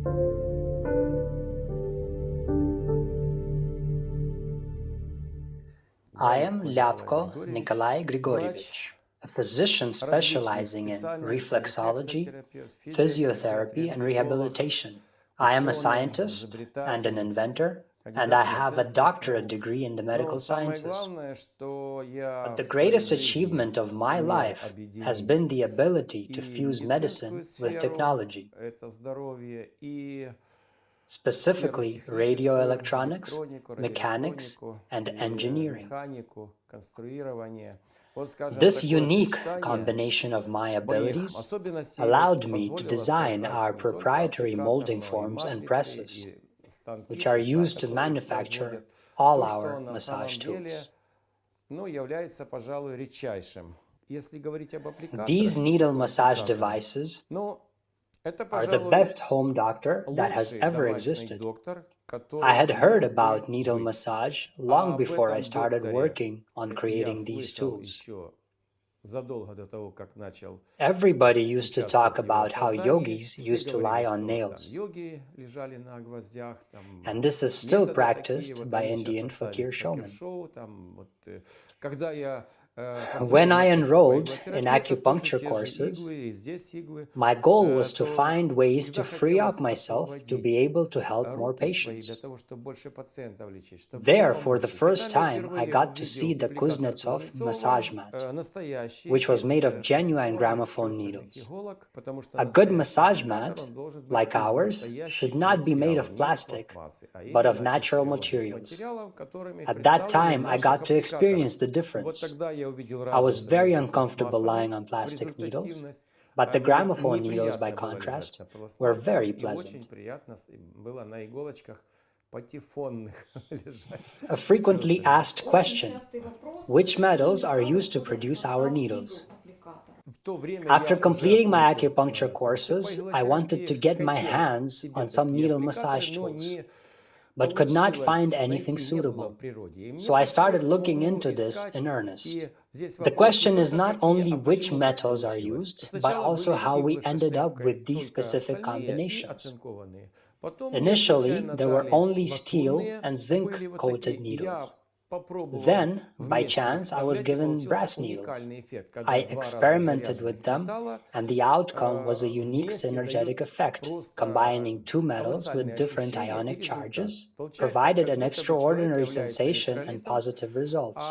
I am Ляпко Николая Григорьевича, a physician specializing in reflexology, physiotherapy, and rehabilitation. I am a scientist and an inventor, and I have a doctorate degree in the medical sciences. But the greatest achievement of my life has been the ability to fuse medicine with technology, specifically radioelectronics, mechanics, and engineering. This unique combination of my abilities allowed me to design our proprietary molding forms and presses, which are used to manufacture all our massage tools. These needle massage devices are the best home doctor that has ever existed. I had heard about needle massage long before I started working on creating these tools. Everybody used to talk about how yogis used to lie on nails. And this is still practiced by Indian fakir showmen. When I enrolled in acupuncture courses, my goal was to find ways to free up myself to be able to help more patients. There, for the first time, I got to see the Kuznetsov massage mat, which was made of genuine gramophone needles. A good massage mat, like ours, should not be made of plastic, but of natural materials. At that time, I got to experience the difference. I was very uncomfortable lying on plastic needles, but the gramophone needles, by contrast, were very pleasant. A frequently asked question: which metals are used to produce our needles? After completing my acupuncture courses, I wanted to get my hands on some needle massage tools, but could not find anything suitable. So I started looking into this in earnest. The question is not only which metals are used, but also how we ended up with these specific combinations. Initially, there were only steel and zinc-coated needles. Then, by chance, I was given brass needles. I experimented with them, and the outcome was a unique synergetic effect, combining two metals with different ionic charges, provided an extraordinary sensation and positive results.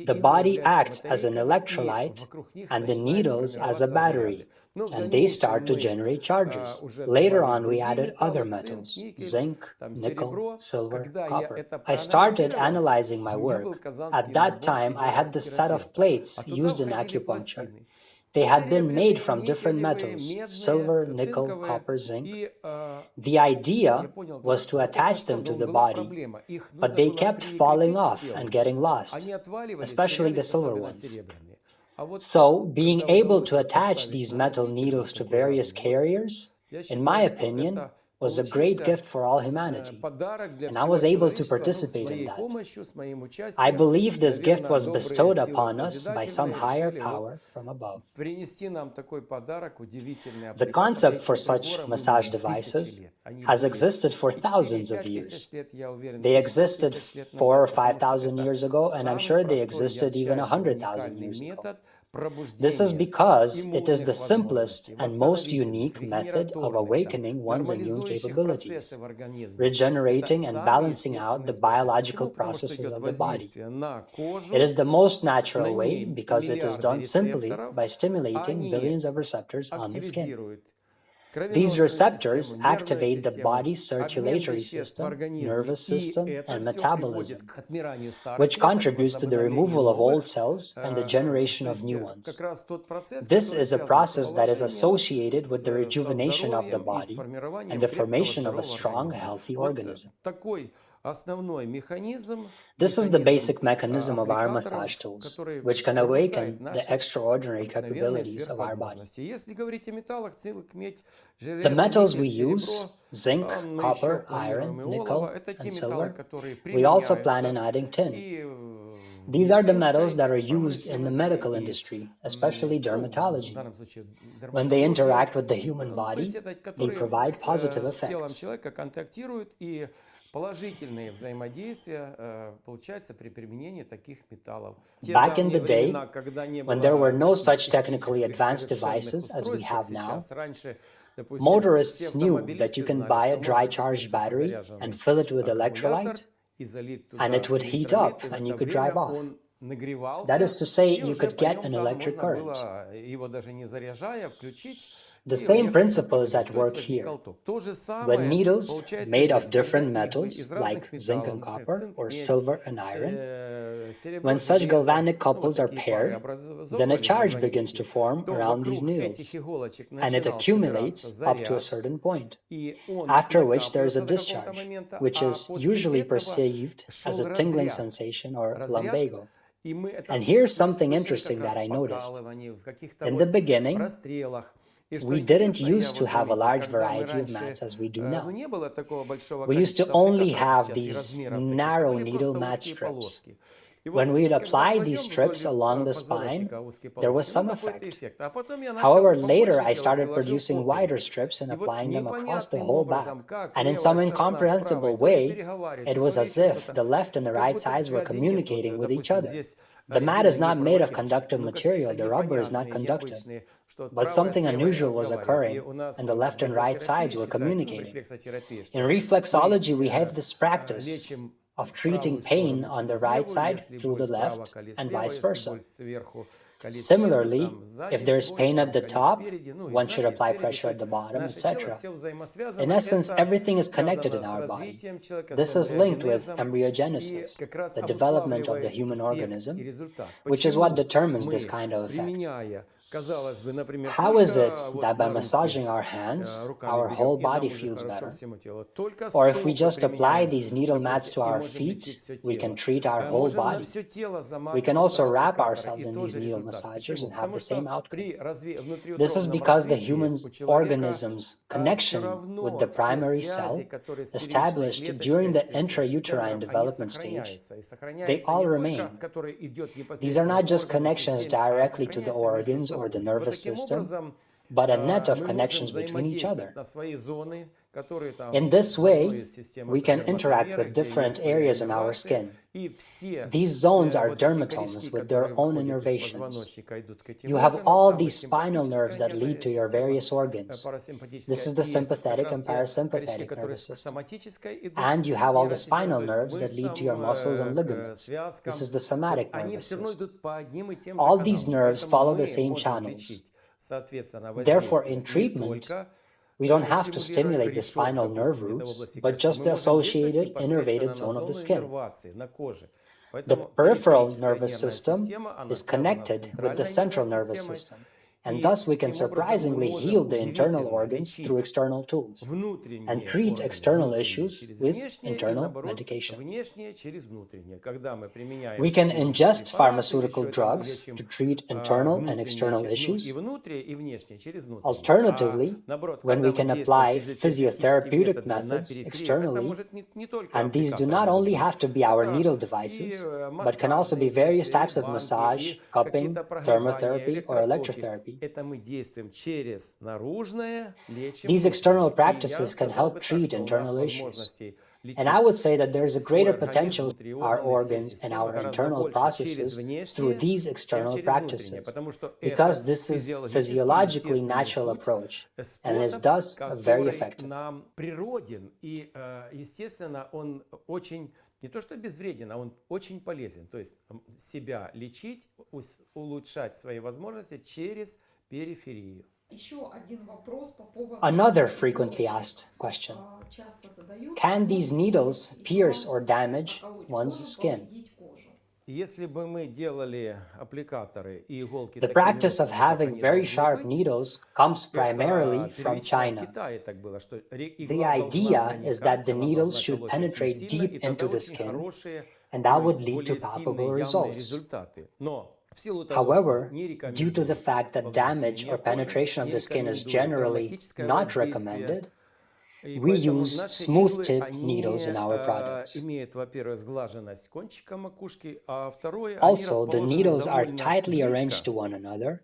The body acts as an electrolyte, and the needles as a battery, and they start to generate charges. Later on, we added other metals: zinc, nickel, silver, copper. I started analyzing my work. At that time, I had this set of plates used in acupuncture. They had been made from different metals: silver, nickel, copper, zinc. The idea was to attach them to the body, but they kept falling off and getting lost, especially the silver ones. So, being able to attach these metal needles to various carriers, in my opinion, was a great gift for all humanity, and I was able to participate in that. I believe this gift was bestowed upon us by some higher power from above. The concept for such massage devices has existed for thousands of years. They existed 4,000 or 5,000 years ago, and I'm sure they existed even 100,000 years ago. This is because it is the simplest and most unique method of awakening one's immune capabilities, regenerating and balancing out the biological processes of the body. It is the most natural way because it is done simply by stimulating billions of receptors on the skin. These receptors activate the body's circulatory system, nervous system, and metabolism, which contributes to the removal of old cells and the generation of new ones. This is a process that is associated with the rejuvenation of the body and the formation of a strong, healthy organism. This is the basic mechanism of our massage tools, which can awaken the extraordinary capabilities of our body. The metals we use: zinc, copper, iron, nickel, and silver. We also plan on adding tin. These are the metals that are used in the medical industry, especially dermatology. When they interact with the human body, they provide positive effects. Положительные взаимодействия получаются при применении таких металлов. Back in the day, when there were no such technically advanced devices as we have now, motorists knew that you can buy a dry charged battery and fill it with electrolyte, and it would heat up and you could drive off. That is to say, you could get an electric current. The same principle is at work here. When needles made of different metals, like zinc and copper, or silver and iron, when such galvanic couples are paired, then a charge begins to form around these needles, and it accumulates up to a certain point, after which there is a discharge, which is usually perceived as a tingling sensation or lumbago. And here's something interesting that I noticed. In the beginning, we didn't used to have a large variety of mats as we do now. We used to only have these narrow needle mat strips. When we would apply these strips along the spine, there was some effect. However, later I started producing wider strips and applying them across the whole back. And in some incomprehensible way, it was as if the left and the right sides were communicating with each other. The mat is not made of conductive material, the rubber is not conductive. But something unusual was occurring, and the left and right sides were communicating. In reflexology, we have this practice of treating pain on the right side through the left, and vice versa. Similarly, if there is pain at the top, one should apply pressure at the bottom, etc. In essence, everything is connected in our body. This is linked with embryogenesis, the development of the human organism, which is what determines this kind of effect. How is it that by massaging our hands, our whole body feels better? Or if we just apply these needle mats to our feet, we can treat our whole body. We can also wrap ourselves in these needle massagers and have the same outcome. This is because the human organism's connection with the primary cell, established during the intrauterine development stage, they all remain. These are not just connections directly to the organs or the nervous system, but a net of connections between each other. In this way, we can interact with different areas in our skin. These zones are dermatomes with their own innervations. You have all these spinal nerves that lead to your various organs. This is the sympathetic and parasympathetic nervous system. And you have all the spinal nerves that lead to your muscles and ligaments. This is the somatic nervous system. All these nerves follow the same channels. Therefore, in treatment, we don't have to stimulate the spinal nerve roots, but just the associated innervated zone of the skin. The peripheral nervous system is connected with the central nervous system, and thus we can surprisingly heal the internal organs through external tools and treat external issues with internal medication. We can ingest pharmaceutical drugs to treat internal and external issues. Alternatively, when we can apply physiotherapeutic methods externally, and these do not only have to be our needle devices, but can also be various types of massage, cupping, thermotherapy, or electrotherapy. These external practices can help treat internal issues. And I would say that there is a greater potential to our organs and our internal processes through these external practices, because this is a physiologically natural approach and is thus very effective. Не то что безвреден, а он очень полезен. То есть себя лечить, улучшать свои возможности через периферию. Another frequently asked question. Can these needles pierce or damage one's skin? The practice of having very sharp needles comes primarily from China. The idea is that the needles should penetrate deep into the skin, and that would lead to palpable results. However, due to the fact that damage or penetration of the skin is generally not recommended, We use smooth tip needles in our products. Имеют, во-первых, сглаженность кончика макушки, а второе, Also, the они needles are расположены tightly довольно arranged близко. to one another,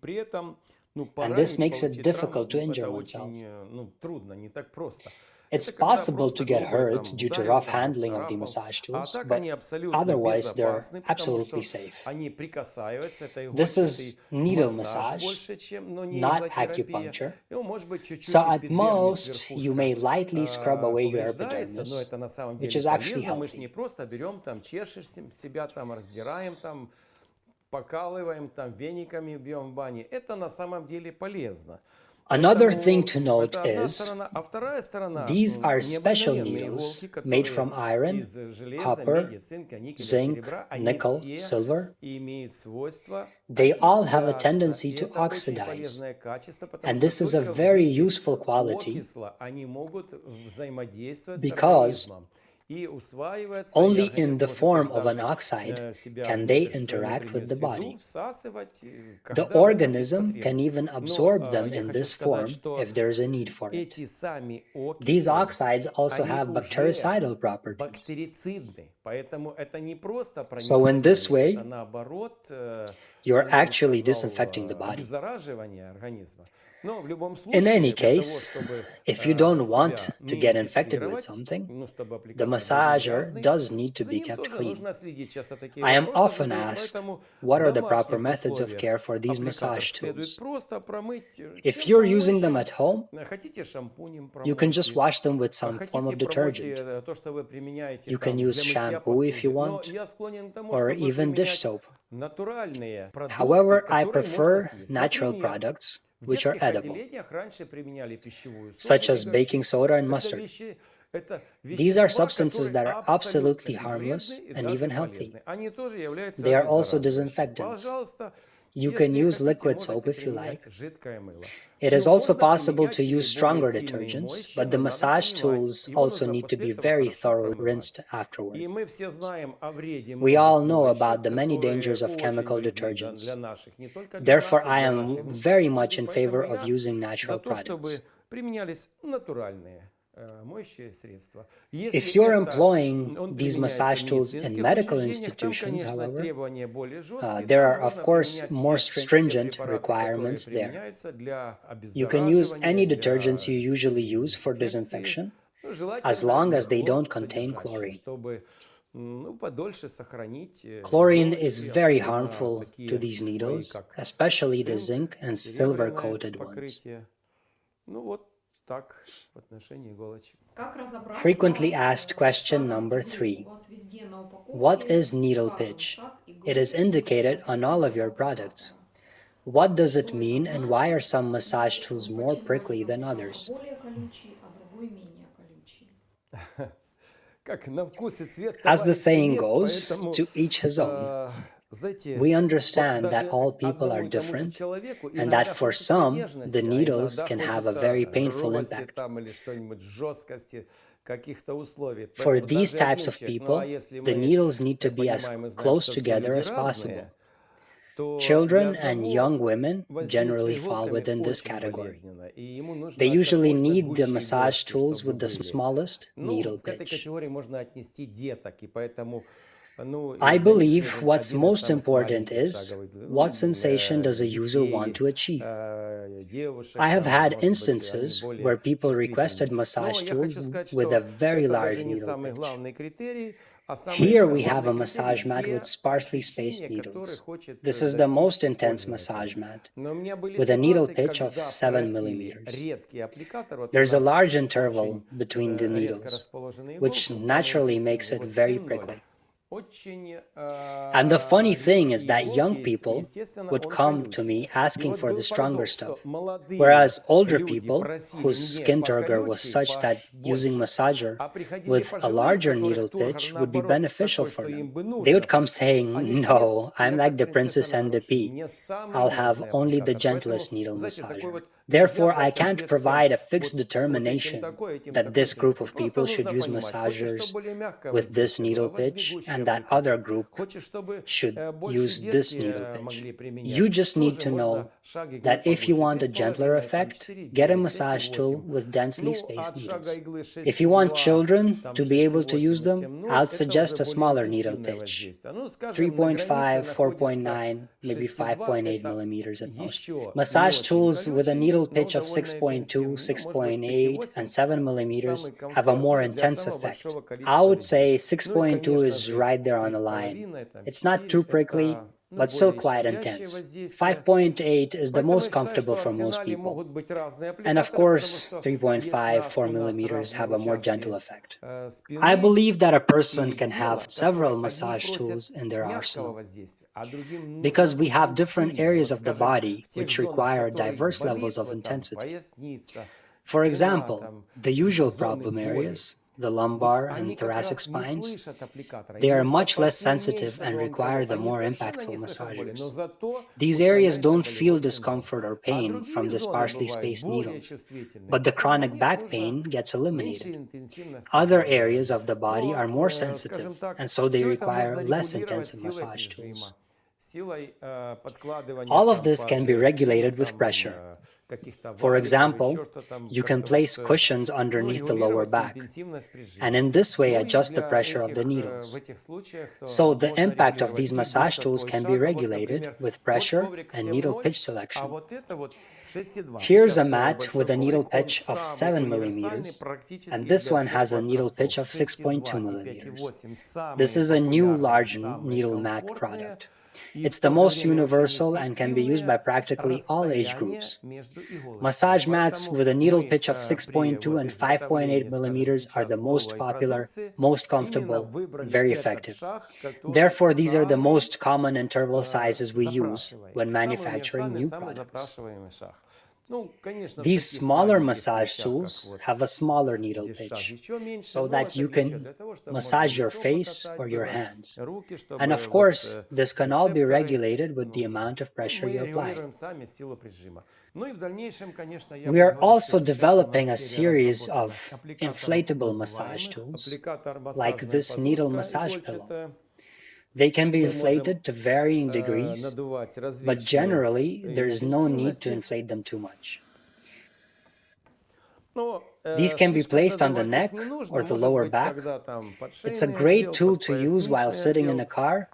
При этом, and this поранить, makes it получить difficult to травму, injure это oneself. очень, трудно, не так просто. It's Это когда possible просто to get грубо hurt там due to ударил, rough там, handling of the расцарапал, massage а tools, так but они абсолютно otherwise they're безопасны, потому что absolutely safe. они прикасаются, это This иголки, is это needle массаж massage, больше, чем, но не not иглотерапия. acupuncture. И он может быть чуть-чуть So at эпидермис, most, you may верхушка, lightly scrub away your повреждается, но epidermis, это на самом which деле is actually полезно. Мы же healthy. не просто берем, там, чешешь себя, там, раздираем, там, покалываем, там, вениками бьем в бане. Это на самом деле полезно. Another thing to Поэтому note это одна is, сторона, а вторая сторона these are special необыкновенные needles иголки, made которые from iron, из железа, copper, меди, цинка, никеля, zinc, серебра, они nickel, все silver. имеют свойство They all have a окисляться. tendency И to это очень oxidize. полезное качество, потому And что this is a только в very виде useful quality окисла они могут взаимодействовать с because организмом. И усваивается, и only организм in the может form их of an даже, oxide себя can they внутрь своего interact with the среду body. всасывать, The когда в этом есть organism can потребность. even Но absorb them я in хочу this сказать, form что if there is a need for it. эти сами These окиси, oxides also они have уже bactericidal properties. бактерицидны, поэтому это не просто So in this проникновение, way, это наоборот, you're я бы actually сказал, disinfecting the body. обеззараживание организма. Но в любом In any случае, для того, case, чтобы if you don't want себя to не get infected with инфицировать, something, ну, чтобы the аппликатор был не massager грязный, does need to за be ним kept тоже clean. нужно следить. Часто такие I am вопросы often задают, asked, поэтому what в are the proper домашних methods of условиях care for these аппликатор massage следует tools? просто промыть If чем-то you're using them моющим. at home, Хотите шампунем you can just промойте, wash them with some form of хотите detergent. промойте то, что вы применяете You там, can use для мытья shampoo if you посуды. Но want, я склонен к тому, or чтобы even dish применять soap. натуральные продукты, However, I которые можно prefer съесть. natural Например, products в which are детских edible, отделениях раньше применяли пищевую such соду as и baking горчицу. soda and Это mustard. это These are вещества, substances которые that are абсолютно absolutely harmless безвредны и and даже even healthy. полезны. Они тоже являются They are also обеззараживающими. disinfectants. Пожалуйста, You can если use хотите, liquid soap можете if you применять like. жидкое мыло. It is Но also можно possible to применять и use stronger более сильные detergents, моющие, but the но надо massage понимать, tools его also нужно need to после be этого very хорошо thoroughly промывать. rinsed afterward. И мы все знаем о вреде We all многих know моющих, about the many которые dangers of очень chemical вредны для detergents. наших, не только для нас, Therefore, и I для am нашей very внутренней much среды. in favor Поэтому of я using за natural то, чтобы products. применялись натуральные моющие средства. If Если you're это employing он these применяется massage в tools in медицинских medical учреждениях, там, institutions, конечно, however, требования более жесткие. there Там are, of нужно course, применять more все те stringent препараты, которые requirements there. применяются для You can use any обеззараживания, detergents для you usually use for дезинфекции. disinfection, Ну, as желательно long as they хлор don't contain содержащий, chlorine. чтобы подольше сохранить Chlorine иголочки, is very особенно harmful to такие these слои, needles, как especially the цинк, zinc and серебряное silver-coated ones. покрытие. Ну вот так в отношении иголочек. Frequently asked question number 3. What is needle pitch? It is indicated on all of your products. What does it mean and why are some massage tools more prickly than others? Как на вкус и цвет As the товарища saying нет, goes, поэтому, to each his own. знаете, We вот understand that даже all people are одному и тому же different, человеку and that иногда for хочется some, нежности, the а needles иногда can have a хочется very painful грубости impact. там или что-нибудь жесткости, каких-то условий. For Поэтому these даже types один of человек, ну people, а если the мы needles need to be as понимаем и знаем, close что все together люди as possible. разные, то Children для and одного young women generally воздействие fall иголками within this очень category. болезненно, и ему нужно They как usually можно need the гуще massage иголочки, tools чтобы with the были. smallest Ну, needle к этой pitch. категории можно отнести деток, и поэтому ну, I для них believe нужен what's один из most самых important маленьких is шаговых длин. what Ну, sensation для does a user want детей, to achieve. девушек, I have там, had может быть, они instances более where people чувствительны. requested Но massage я tools хочу сказать, with a что very это large даже не needle самый pitch. главный критерий, а самый Here we have a главный massage критерий mat with те sparsely spaced ощущения, которые needles. хочет This is the most достичь intense пользователь. massage mat Но у меня были with a needle ситуации, pitch of когда 7 просили millimeters. редкий аппликатор, вот у There's a нас large interval очень between the редко needles, расположенные which иголки, самые naturally makes интенсивные, it вот very 7,0. prickly. Очень And the funny thing is редкие that young иголки, people естественно, would он come to колючий. me И asking вот for был the stronger парадокс, что stuff, молодые whereas older люди people просили whose не skin по turgor was колючей, such that using больше, massager а приходили with a пожилые, larger которых needle тургор, pitch would be наоборот, beneficial такой, for что им them. бы They would нужно. come saying, Они говорят, no, I'm я like как the princess принцесса на and the горошине, pea. мне самый I'll have нужный only the аппликатор. Поэтому, gentlest needle знаете, такой massager. вот Therefore, I can't provide a fixed determination that this group of people should use massagers with this needle pitch and that other group should use this needle pitch. You just need to know that if you want a gentler effect, get a massage tool with densely spaced needles. If you want children to be able to use them, I'll suggest a smaller needle pitch, 3.5, 4.9, maybe 5.8 millimeters at most. Massage tools with a needle pitch of 6.2, 6.8, and 7 millimeters have a more intense effect. I would say 6.2 is right there on the line. It's not too prickly, but still quite intense. 5.8 is the most comfortable for most people. And of course, 3.5, 4 millimeters have a more gentle effect. I believe that a person can have several massage tools in their arsenal, because we have different areas of the body which require diverse levels of intensity. For example, the usual problem areas, the lumbar and thoracic spines, they are much less sensitive and require the more impactful massagers. These areas don't feel discomfort or pain from the sparsely spaced needles, but the chronic back pain gets eliminated. Other areas of the body are more sensitive, and so they require less intensive massage tools. All of this can be regulated with pressure. For example, you can place cushions underneath the lower back, and in this way adjust the pressure of the needles. So the impact of these massage tools can be regulated with pressure and needle pitch selection. Here's a mat with a needle pitch of 7 millimeters, and this one has a needle pitch of 6.2 millimeters. This is a new large needle mat product. It's the most universal and can be used by practically all age groups. Massage mats with a needle pitch of 6.2 and 5.8 millimeters are the most popular, most comfortable, and very effective. Therefore, these are the most common interval sizes we use when manufacturing new products. These smaller massage tools have a smaller needle pitch, so that you can massage your face or your hands. And of course, this can all be regulated with the amount of pressure you apply. We are also developing a series of inflatable massage tools, like this needle massage pillow. They can be inflated to varying degrees, but generally, there is no need to inflate them too much. These can be placed on the neck or the lower back. It's a great tool to use while sitting in a car,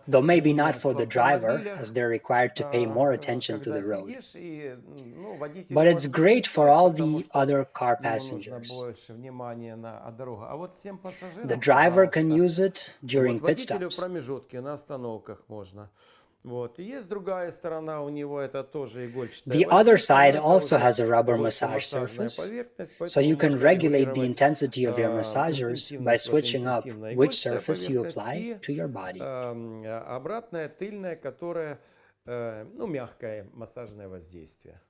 though maybe not for the driver, as they're required to pay more attention to the road. But it's great for all the other car passengers. The driver can use it during pit stops. The other side also has a rubber massage surface, so you can regulate the intensity of your massagers by switching up which surface you apply to your body. Обратное, тыльное, которое, мягкое массажное воздействие.